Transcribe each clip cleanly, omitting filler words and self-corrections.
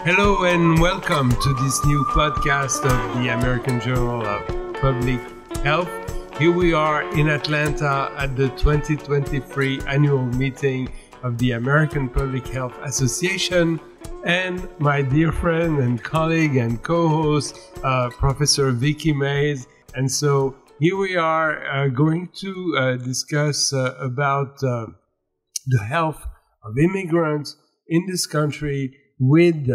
Hello and welcome to this new podcast of the American Journal of Public Health. Here we are in Atlanta at the 2023 annual meeting of the American Public Health Association, and my dear friend and colleague and co-host, Professor Vickie Mays. And so here we are going to discuss about the health of immigrants in this country with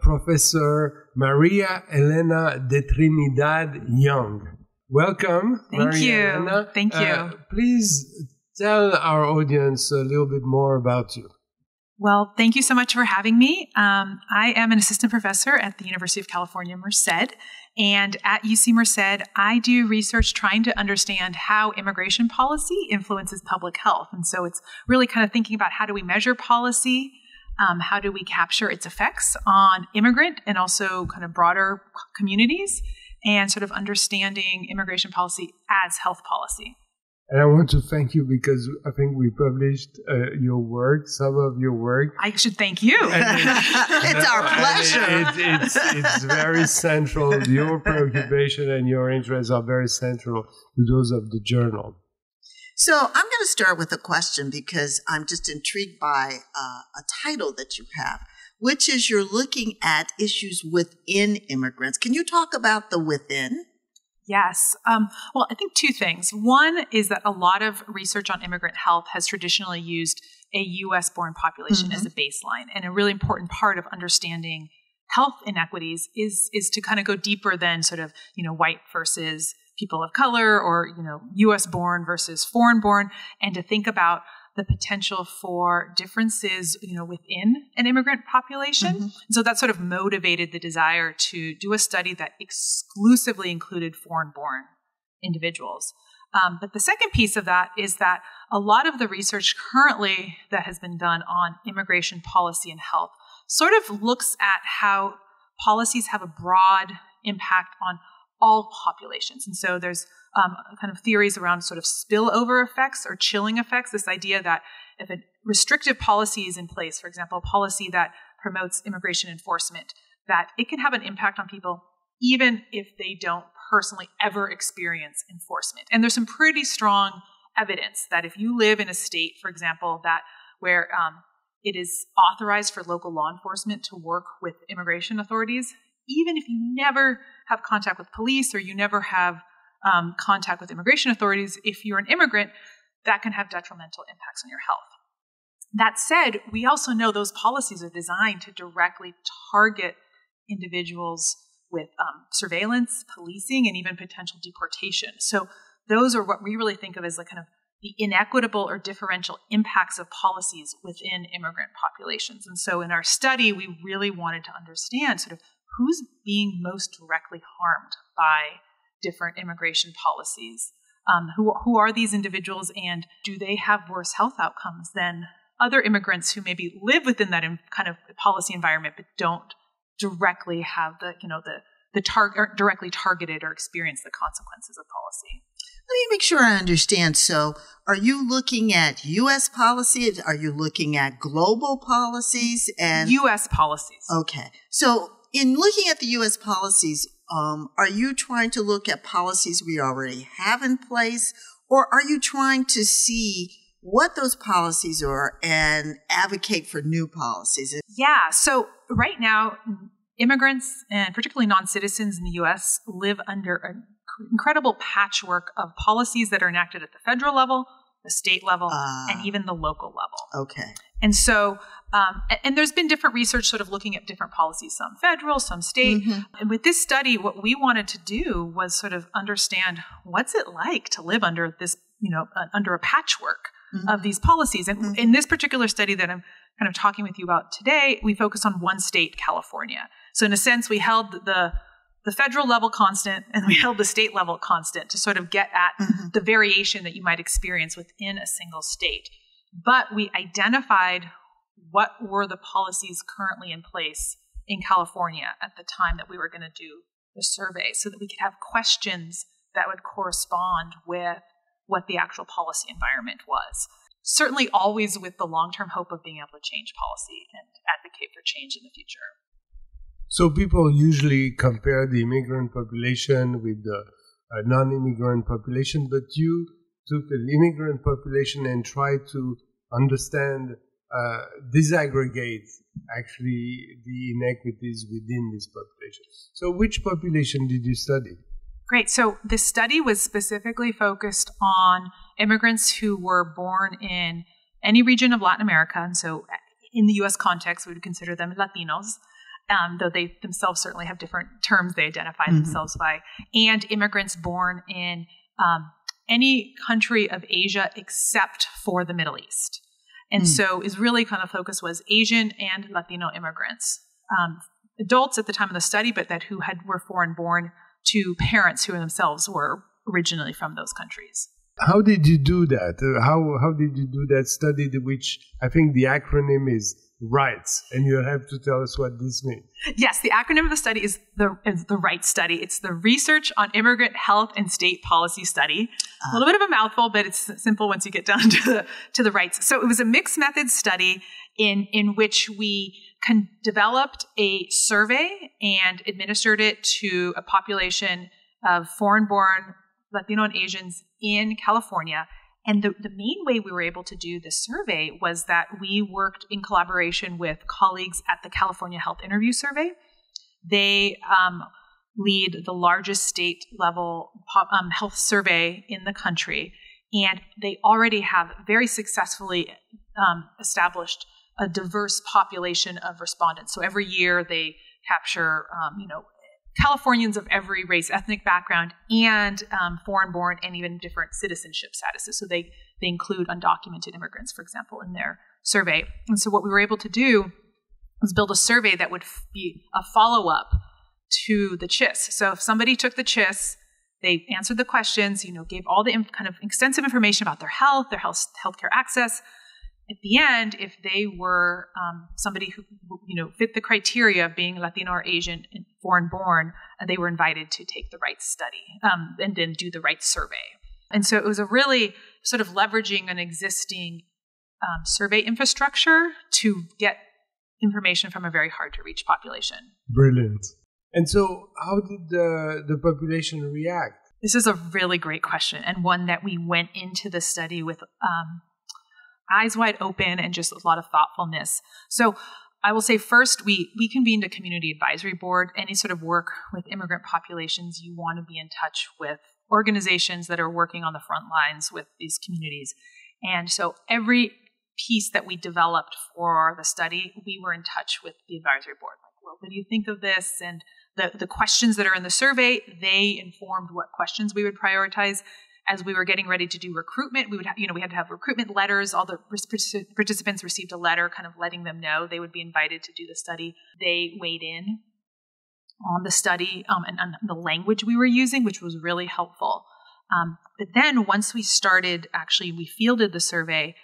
Professor Maria Elena de Trinidad Young. Welcome, Maria Elena. Thank you. Please tell our audience a little bit more about you. Well, thank you so much for having me. I am an assistant professor at the University of California, Merced. And at UC Merced, I do research trying to understand how immigration policy influences public health. And so it's really kind of thinking about how do we measure policy, how do we capture its effects on immigrant and also kind of broader communities, and sort of understanding immigration policy as health policy. And I want to thank you because I think we published your work, some of your work. I should thank you. It's our pleasure. It's very central. Your preoccupation and your interests are very central to those of the journal. So I'm going to start with a question because I'm just intrigued by a title that you have, which is you're looking at issues within immigrants. Can you talk about the within? Yes. Well, I think two things. One is that a lot of research on immigrant health has traditionally used a U.S.-born population as a baseline. And a really important part of understanding health inequities is to kind of go deeper than sort of, white versus people of color or, U.S.-born versus foreign-born, and to think about the potential for differences, within an immigrant population. And so that sort of motivated the desire to do a study that exclusively included foreign-born individuals. But the second piece of that is that a lot of the research currently that has been done on immigration policy and health sort of looks at how policies have a broad impact on all populations. And so there's kind of theories around sort of spillover effects or chilling effects, this idea that if a restrictive policy is in place, for example, a policy that promotes immigration enforcement, that it can have an impact on people even if they don't personally ever experience enforcement. And there's some pretty strong evidence that if you live in a state, for example, that where it is authorized for local law enforcement to work with immigration authorities, even if you never have contact with police or you never have contact with immigration authorities, if you're an immigrant, that can have detrimental impacts on your health. That said, we also know those policies are designed to directly target individuals with surveillance, policing, and even potential deportation. So those are what we really think of as kind of the inequitable or differential impacts of policies within immigrant populations. And so in our study, we really wanted to understand sort of who's being most directly harmed by different immigration policies. Who are these individuals, and do they have worse health outcomes than other immigrants who maybe live within that kind of policy environment but don't directly have directly targeted or experience the consequences of policy? Let me make sure I understand. So are you looking at U.S. policies? Are you looking at global policies? And U.S. policies. Okay. So in looking at the U.S. policies, are you trying to look at policies we already have in place, or are you trying to see what those policies are and advocate for new policies? Yeah. So right now, immigrants and particularly non-citizens in the U.S. live under an incredible patchwork of policies that are enacted at the federal level, the state level, and even the local level. Okay. And so, and there's been different research sort of looking at different policies, some federal, some state. And with this study, what we wanted to do was sort of understand what's it like to live under this, under a patchwork of these policies. And in this particular study that I'm kind of talking with you about today, we focus on one state, California. So in a sense, we held the federal level constant and we held the state level constant to sort of get at the variation that you might experience within a single state. But we identified what were the policies currently in place in California at the time that we were going to do the survey so that we could have questions that would correspond with what the actual policy environment was. Certainly always with the long-term hope of being able to change policy and advocate for change in the future. So people usually compare the immigrant population with the non-immigrant population, but you took an immigrant population and tried to understand, disaggregate actually the inequities within this population. So which population did you study? Great. So this study was specifically focused on immigrants who were born in any region of Latin America. And so in the U.S. context, we would consider them Latinos, though they themselves certainly have different terms they identify themselves by, and immigrants born in any country of Asia except for the Middle East. And so is really kind of focus was Asian and Latino immigrants, adults at the time of the study, but that were foreign born to parents who themselves were originally from those countries. How did you do that? How did you do that study, which I think the acronym is RIGHTS, and you have to tell us what this means. Yes, the acronym of the study is the RIGHTS study. It's the Research on Immigrant Health and State Policy Study. A little bit of a mouthful, but it's simple once you get down to the rights. So it was a mixed method study in which we developed a survey and administered it to a population of foreign-born Latino and Asians in California. And the main way we were able to do this survey was that we worked in collaboration with colleagues at the California Health Interview Survey. They lead the largest state-level health survey in the country, and they already have very successfully established a diverse population of respondents. So every year they capture, Californians of every race, ethnic background, and foreign-born and even different citizenship statuses. So they include undocumented immigrants, for example, in their survey. And so what we were able to do was build a survey that would be a follow-up to the CHIS. So if somebody took the CHIS, they answered the questions, gave all the kind of extensive information about their healthcare access. At the end, if they were somebody who fit the criteria of being Latino or Asian and foreign-born, they were invited to take the rights study and then do the rights survey. And so it was a really sort of leveraging an existing survey infrastructure to get information from a very hard-to-reach population. Brilliant. And so how did the population react? This is a really great question, and one that we went into the study with eyes wide open and just a lot of thoughtfulness. So I will say first, we convened a community advisory board. Any sort of work with immigrant populations, you want to be in touch with organizations that are working on the front lines with these communities. And so every piece that we developed for the study, we were in touch with the advisory board. Like, well, what do you think of this? And the questions that are in the survey, they informed what questions we would prioritize. As we were getting ready to do recruitment, we had to have recruitment letters. All the participants received a letter kind of letting them know they would be invited to do the study. They weighed in on the study and on the language we were using, which was really helpful. But then once we fielded the survey,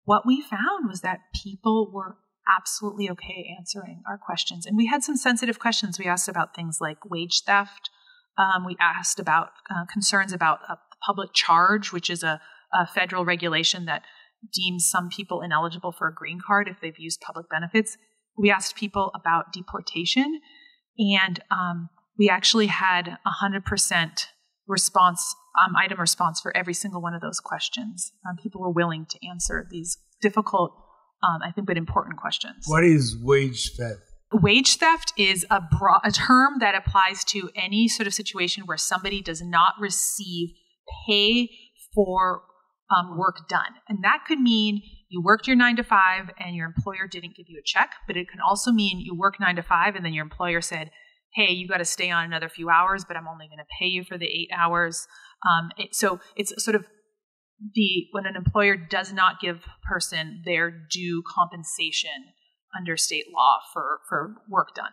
what we found was that people were absolutely okay answering our questions. And we had some sensitive questions. We asked about things like wage theft. We asked about concerns about public charge, which is a federal regulation that deems some people ineligible for a green card if they've used public benefits. We asked people about deportation, and we actually had 100% item response for every single one of those questions. People were willing to answer these difficult, I think, but important questions. What is wage theft? Wage theft is a term that applies to any sort of situation where somebody does not receive pay for work done. And that could mean you worked your 9 to 5 and your employer didn't give you a check, but it can also mean you work 9 to 5 and then your employer said, hey, you got to stay on another few hours, but I'm only going to pay you for the 8 hours. So it's sort of when an employer does not give a person their due compensation under state law for work done.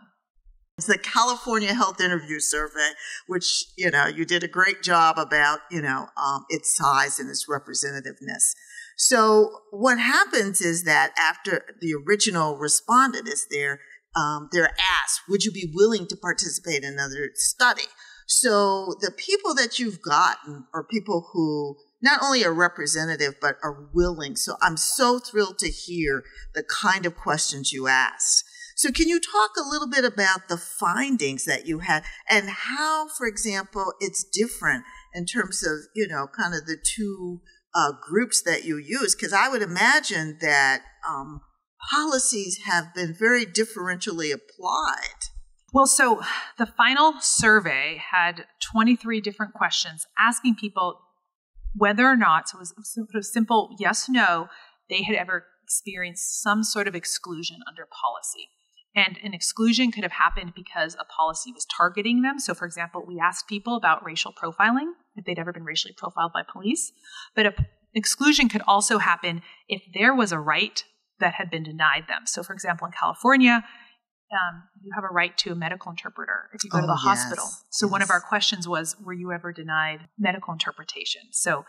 It's the California Health Interview Survey, which, you did a great job about, its size and its representativeness. So what happens is that after the original respondent is there, they're asked, would you be willing to participate in another study? So the people that you've gotten are people who not only are representative, but are willing. So I'm so thrilled to hear the kind of questions you ask. So can you talk a little bit about the findings that you had and how, for example, it's different in terms of, kind of the two groups that you use? Because I would imagine that policies have been very differentially applied. Well, so the final survey had 23 different questions asking people whether or not, so it was sort of simple yes, no, they had ever experienced some sort of exclusion under policy. And an exclusion could have happened because a policy was targeting them. So, for example, we asked people about racial profiling, if they'd ever been racially profiled by police. But an exclusion could also happen if there was a right that had been denied them. So, for example, in California, you have a right to a medical interpreter if you go to the hospital. So one of our questions was, were you ever denied medical interpretation? So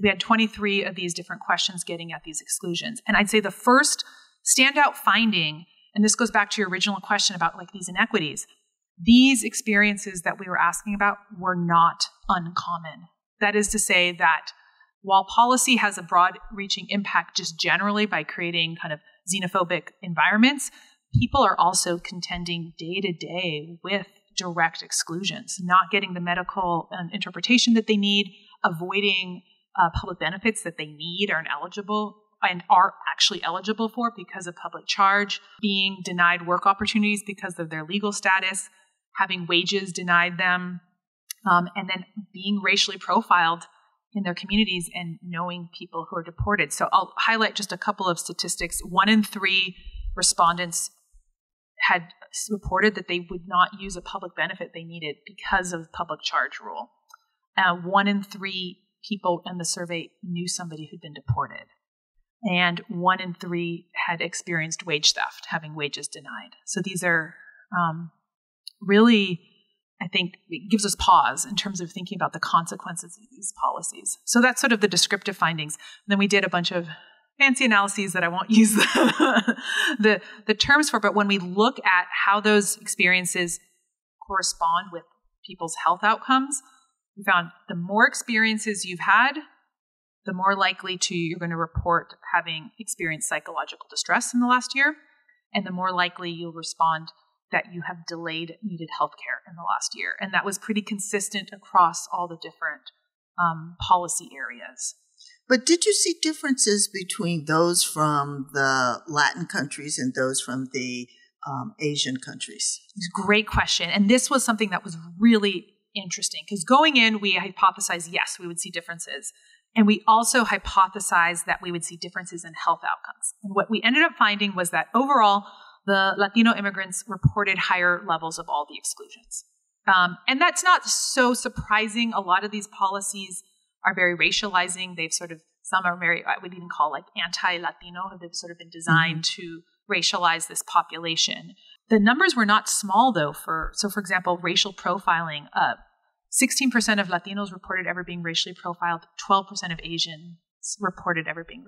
we had 23 of these different questions getting at these exclusions. And I'd say the first standout finding, and this goes back to your original question about like these inequities, these experiences that we were asking about were not uncommon. That is to say that while policy has a broad-reaching impact just generally by creating kind of xenophobic environments, people are also contending day to day with direct exclusions, not getting the medical interpretation that they need, avoiding public benefits that they need and are actually eligible for because of public charge, being denied work opportunities because of their legal status, having wages denied them, and then being racially profiled in their communities and knowing people who are deported. So I'll highlight just a couple of statistics. 1 in 3 respondents had reported that they would not use a public benefit they needed because of public charge rule. 1 in 3 people in the survey knew somebody who'd been deported. And 1 in 3 had experienced wage theft, having wages denied. So these are really, I think, it gives us pause in terms of thinking about the consequences of these policies. So that's sort of the descriptive findings. And then we did a bunch of fancy analyses that I won't use the terms for, but when we look at how those experiences correspond with people's health outcomes, we found the more experiences you've had, the more likely you're going to report having experienced psychological distress in the last year, and the more likely you'll respond that you have delayed needed health care in the last year. And that was pretty consistent across all the different policy areas. But did you see differences between those from the Latin countries and those from the Asian countries? It's a great question. And this was something that was really interesting because going in, we hypothesized, yes, we would see differences. And we also hypothesized that we would see differences in health outcomes. And what we ended up finding was that overall, the Latino immigrants reported higher levels of all the exclusions. And that's not so surprising. A lot of these policies are very racializing. Some are very, I would even call like anti-Latino. They've sort of been designed to racialize this population. The numbers were not small though for example, racial profiling. 16% of Latinos reported ever being racially profiled. 12% of Asians reported ever being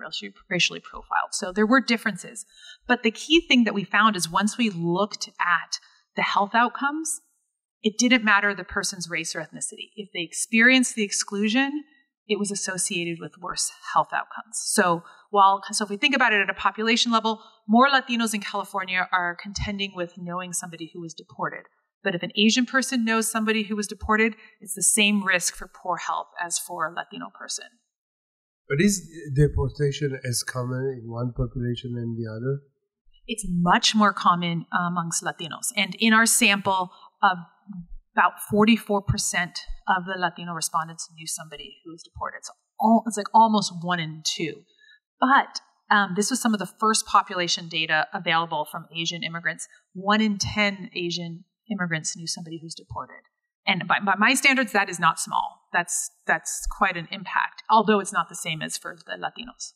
racially profiled. So there were differences. But the key thing that we found is once we looked at the health outcomes, it didn't matter the person's race or ethnicity. If they experienced the exclusion, it was associated with worse health outcomes. So if we think about it at a population level, more Latinos in California are contending with knowing somebody who was deported. But if an Asian person knows somebody who was deported, it's the same risk for poor health as for a Latino person. But is deportation as common in one population than the other? It's much more common amongst Latinos. And in our sample, about 44% of the Latino respondents knew somebody who was deported. So it's like almost 1 in 2. But this was some of the first population data available from Asian immigrants. 1 in 10 Asian immigrants knew somebody who's deported. And by my standards, that is not small. That's quite an impact, although it's not the same as for the Latinos.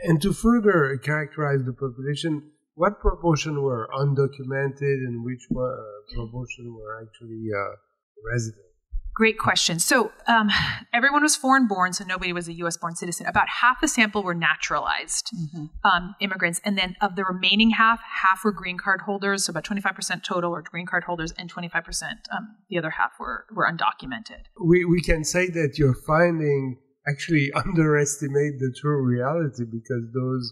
And to further characterize the population, what proportion were undocumented and which proportion were actually resident? Great question. So everyone was foreign born, so nobody was a U.S. born citizen. About half the sample were naturalized immigrants. And then of the remaining half were green card holders. So about 25% total were green card holders and 25%, the other half were undocumented. We can say that your finding actually underestimate the true reality because those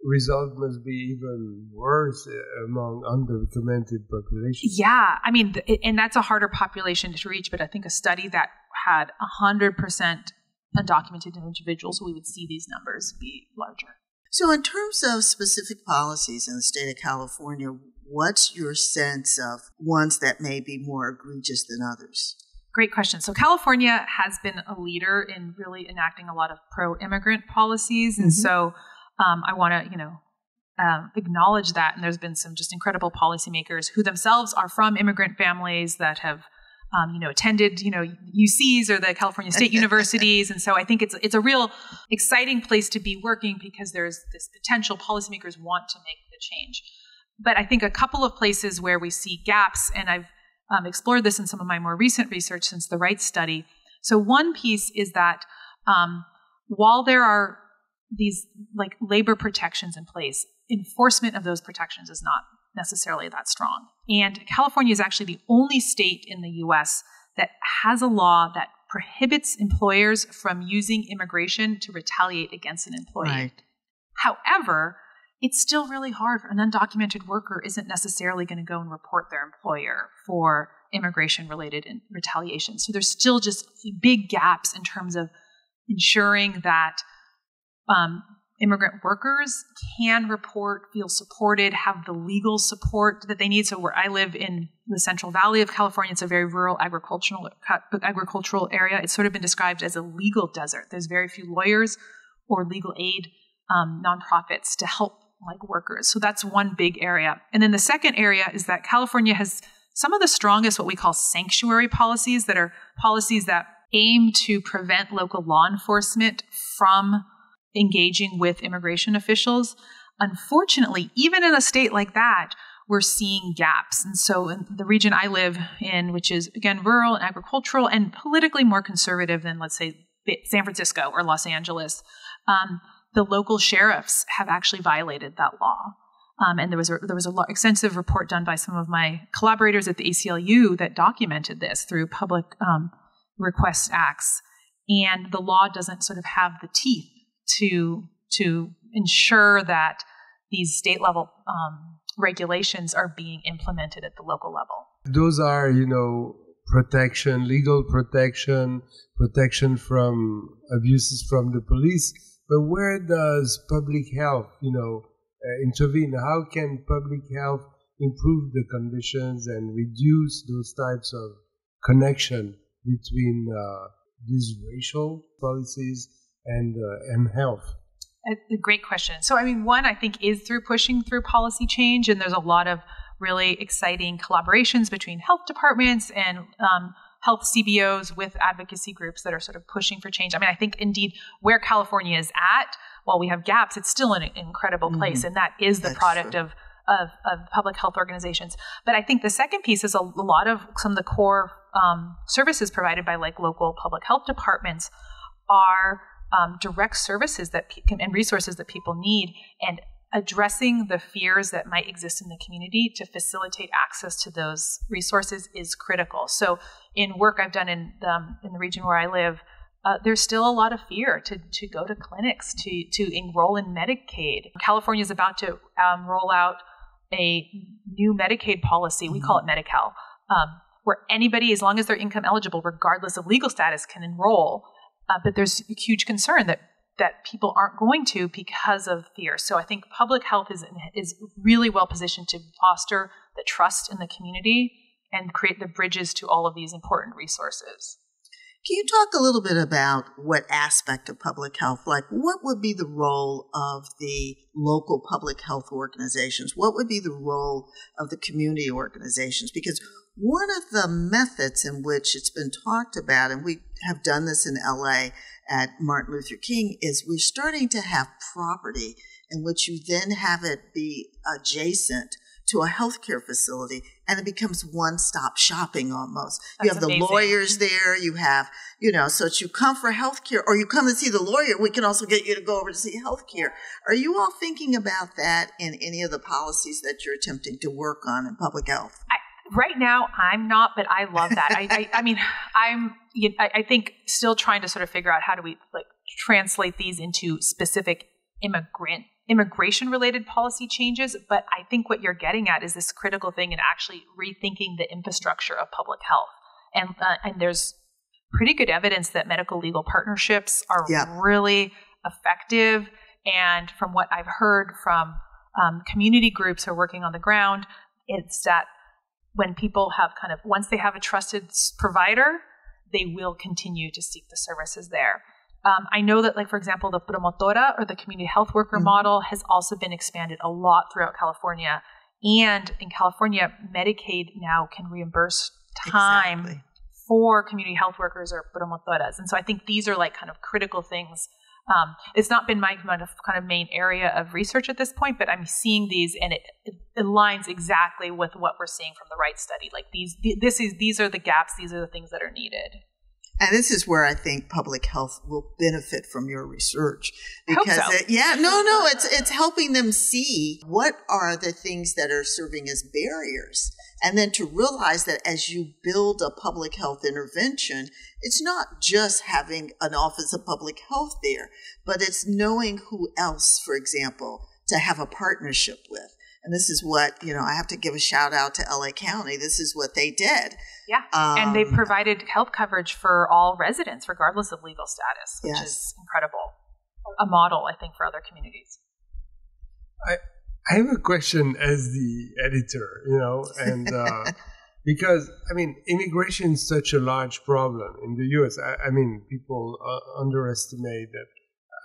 result must be even worse among undocumented populations. Yeah, I mean, and that's a harder population to reach, but I think a study that had 100% undocumented individuals, we would see these numbers be larger. So in terms of specific policies in the state of California, what's your sense of ones that may be more egregious than others? Great question. So California has been a leader in really enacting a lot of pro-immigrant policies. And so I want to, acknowledge that. And there's been some just incredible policymakers who themselves are from immigrant families that have, attended, UCs or the California State Universities. And so I think it's a real exciting place to be working because there's this potential policymakers want to make the change. But I think a couple of places where we see gaps, and I've explored this in some of my more recent research since the rights study. So one piece is that while there are these like labor protections in place, enforcement of those protections is not necessarily that strong. And California is actually the only state in the U.S. that has a law that prohibits employers from using immigration to retaliate against an employee. Right. However, it's still really hard. An undocumented worker isn't necessarily going to go and report their employer for immigration-related retaliation. So there's still just big gaps in terms of ensuring that immigrant workers can report, feel supported, have the legal support that they need. So where I live in the Central Valley of California, it's a very rural agricultural area. It's sort of been described as a legal desert. There's very few lawyers or legal aid nonprofits to help like workers. So that's one big area. And then the second area is that California has some of the strongest what we call sanctuary policies that are policies that aim to prevent local law enforcement from engaging with immigration officials. Unfortunately, even in a state like that, we're seeing gaps. And so in the region I live in, which is, again, rural and agricultural and politically more conservative than, let's say, San Francisco or Los Angeles, the local sheriffs have actually violated that law. And there was a extensive report done by some of my collaborators at the ACLU that documented this through public request acts. And the law doesn't sort of have the teeth to ensure that these state level regulations are being implemented at the local level. Those are, protection, legal protection, protection from abuses from the police. But where does public health, intervene? How can public health improve the conditions and reduce those types of connection between these racial policies and health? A great question. So, one, I think, is through pushing through policy change, and there's a lot of really exciting collaborations between health departments and health CBOs with advocacy groups that are sort of pushing for change. I think, indeed, where California is at, while we have gaps, it's still an incredible place, and that is the product of public health organizations. But I think the second piece is a lot of some of the core services provided by like local public health departments are direct services and resources that people need, and addressing the fears that might exist in the community to facilitate access to those resources is critical. So in work I've done in the region where I live, there's still a lot of fear to go to clinics, to enroll in Medicaid. California is about to roll out a new Medicaid policy. We call it Medi-Cal, where anybody, as long as they're income eligible, regardless of legal status, can enroll. But there's a huge concern that people aren't going to because of fear. So I think public health is really well positioned to foster the trust in the community and create the bridges to all of these important resources. Can you talk a little bit about what aspect of public health, like what would be the role of the local public health organizations? What would be the role of the community organizations? Because one of the methods in which it's been talked about, and we have done this in LA at Martin Luther King, is we're starting to have property in which you then have it be adjacent to a healthcare facility, and it becomes one-stop shopping almost. That's you have amazing. The lawyers there, you have, so that you come for healthcare, or you come to see the lawyer, we can also get you to go over to see healthcare. Are you all thinking about that in any of the policies that you're attempting to work on in public health? Right now, I'm not, but I love that. I think still trying to sort of figure out how do we translate these into specific immigrant immigration-related policy changes, but I think what you're getting at is this critical thing in actually rethinking the infrastructure of public health. And there's pretty good evidence that medical legal partnerships are really effective. And from what I've heard from community groups who are working on the ground, it's that when people have once they have a trusted provider, they will continue to seek the services there. I know that, for example, the promotora or the community health worker model has also been expanded a lot throughout California. And in California, Medicaid now can reimburse time for community health workers or promotoras. And so I think these are critical things. It's not been my main area of research at this point, but I'm seeing these, and it aligns exactly with what we're seeing from the right study. These are the gaps. These are the things that are needed. And this is where I think public health will benefit from your research. Because I hope so. It's helping them see what are the things that are serving as barriers. And then to realize that as you build a public health intervention, it's not just having an Office of Public Health there, but it's knowing who else, for example, to have a partnership with. And this is what, I have to give a shout out to LA County. This is what they did. Yeah. And they provided health coverage for all residents, regardless of legal status, which is incredible. A model, I think, for other communities. I have a question as the editor, and because, immigration is such a large problem in the U.S. People underestimate that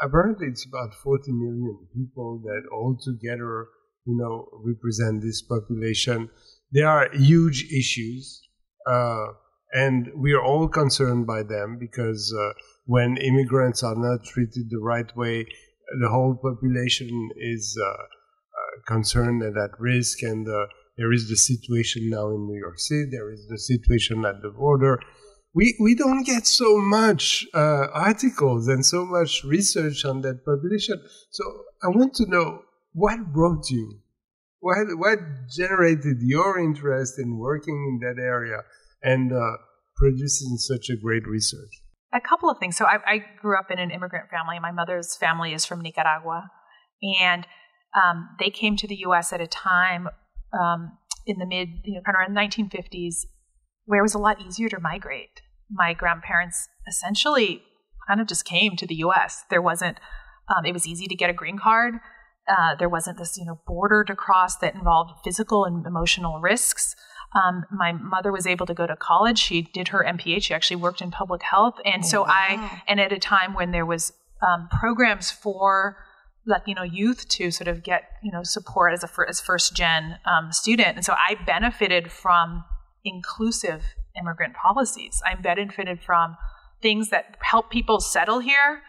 apparently it's about 40 million people that altogether represent this population. There are huge issues, and we are all concerned by them because when immigrants are not treated the right way, the whole population is concerned and at risk. And there is the situation now in New York City. There is the situation at the border. We don't get so much articles and so much research on that population. So I want to know, what brought you? What generated your interest in working in that area and producing such a great research? A couple of things. So I grew up in an immigrant family. My mother's family is from Nicaragua. And they came to the U.S. at a time in the around 1950s where it was a lot easier to migrate. My grandparents essentially just came to the U.S. There wasn't, it was easy to get a green card. There wasn't this, border to cross that involved physical and emotional risks. My mother was able to go to college. She did her MPH. She actually worked in public health. And and at a time when there was programs for Latino youth to sort of get, support as first gen student. And so I benefited from inclusive immigrant policies. I benefited from things that help people settle here,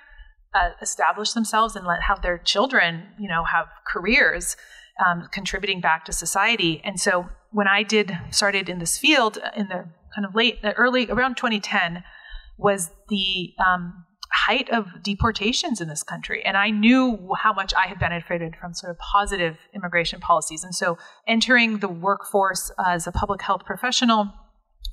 establish themselves, and have their children, have careers, contributing back to society. And so when I started in this field in the early, around 2010, was the height of deportations in this country. And I knew how much I had benefited from sort of positive immigration policies. And so entering the workforce as a public health professional,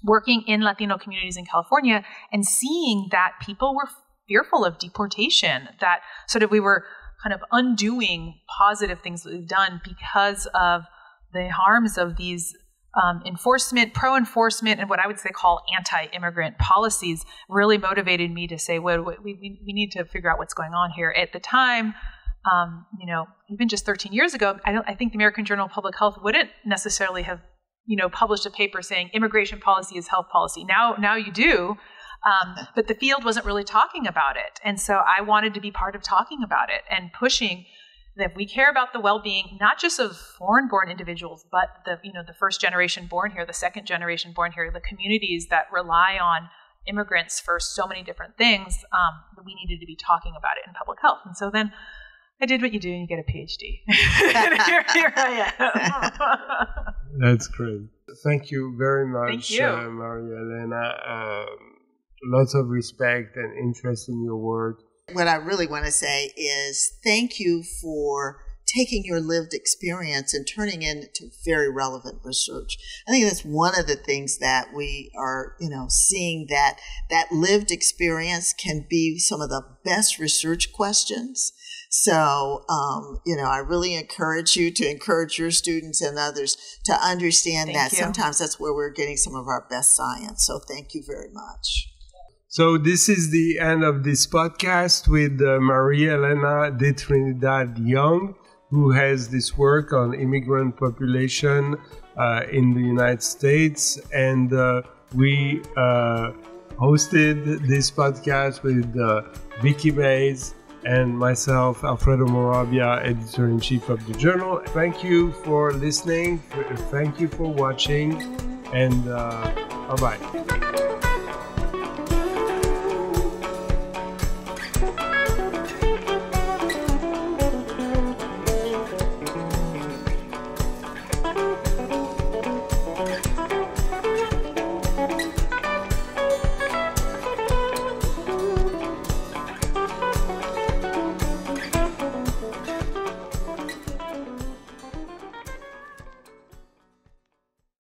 working in Latino communities in California, and seeing that people were fearful of deportation, that sort of we were kind of undoing positive things that we've done because of the harms of these pro-enforcement, and what I would say call anti-immigrant policies, really motivated me to say, well, we need to figure out what's going on here. At the time, even just 13 years ago, I think the American Journal of Public Health wouldn't necessarily have, published a paper saying immigration policy is health policy. Now you do. But the field wasn't really talking about it. And so I wanted to be part of talking about it and pushing that if we care about the well-being, not just of foreign-born individuals, but the first generation born here, the second generation born here, the communities that rely on immigrants for so many different things, we needed to be talking about it in public health. And so then I did what you do and you get a PhD. here I am. That's great. Thank you very much, Thank you. Maria Elena. Lots of respect and interest in your work. What I really want to say is thank you for taking your lived experience and turning it into very relevant research. I think that's one of the things that we are, seeing that lived experience can be some of the best research questions So, I really encourage you to encourage your students and others to understand that sometimes that's where we're getting some of our best science. So thank you very much. So this is the end of this podcast with Elena Trinidad Young, who has this work on immigrant population in the United States. And we hosted this podcast with Vickie and myself, Alfredo Morabia, editor-in-chief of the journal. Thank you for listening. Thank you for watching. And bye-bye.